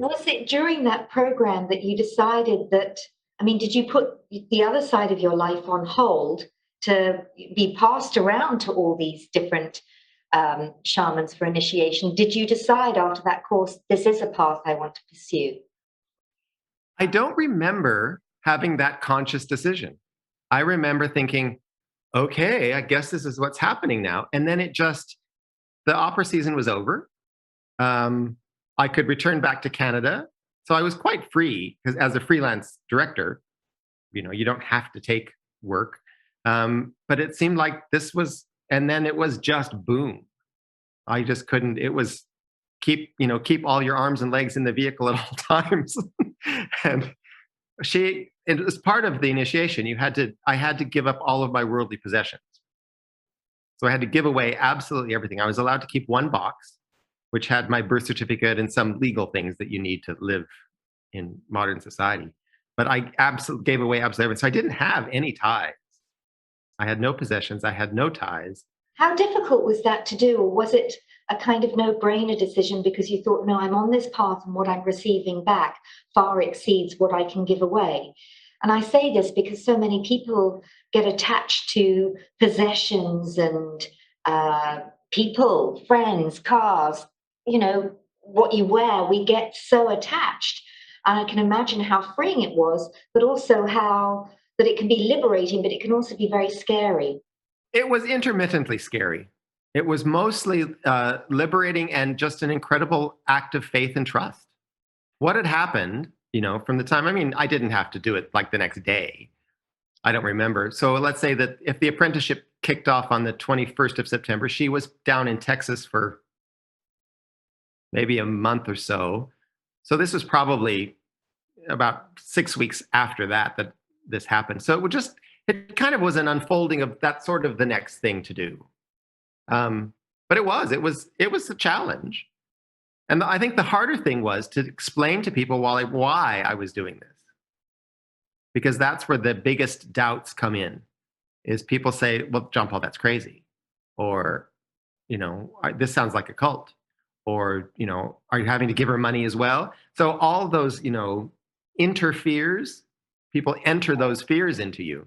was it during that program that you decided that, I mean, did you put the other side of your life on hold to be passed around to all these different shamans for initiation? Did you decide after that course, this is a path I want to pursue? I don't remember having that conscious decision. I remember thinking, okay, I guess this is what's happening now. And then the opera season was over. I could return back to Canada. So I was quite free because as a freelance director, you don't have to take work. But it seemed like and then it was just boom. I just couldn't, it was keep all your arms and legs in the vehicle at all times. And it was part of the initiation. I had to give up all of my worldly possessions. So I had to give away absolutely everything. I was allowed to keep one box, which had my birth certificate and some legal things that you need to live in modern society. But I absolutely gave away absolutely everything. So I didn't have any ties. I had no possessions. I had no ties. How difficult was that to do? Or was it a kind of no-brainer decision because you thought, no, I'm on this path and what I'm receiving back far exceeds what I can give away? And I say this because so many people get attached to possessions and people, friends, cars, what you wear. We get so attached. And I can imagine how freeing it was, but also how that it can be liberating, but it can also be very scary. It was intermittently scary. It was mostly liberating and just an incredible act of faith and trust. What had happened, from the time, I didn't have to do it like the next day. I don't remember. So let's say that if the apprenticeship kicked off on the 21st of September, she was down in Texas for maybe a month or so. So this was probably about 6 weeks after that this happened. So it kind of was an unfolding of that sort of the next thing to do. But it was a challenge. And I think the harder thing was to explain to people why I was doing this. Because that's where the biggest doubts come in, is people say, well, John Paul, that's crazy. Or, this sounds like a cult. Or, are you having to give her money as well? So all those, interferes, people enter those fears into you.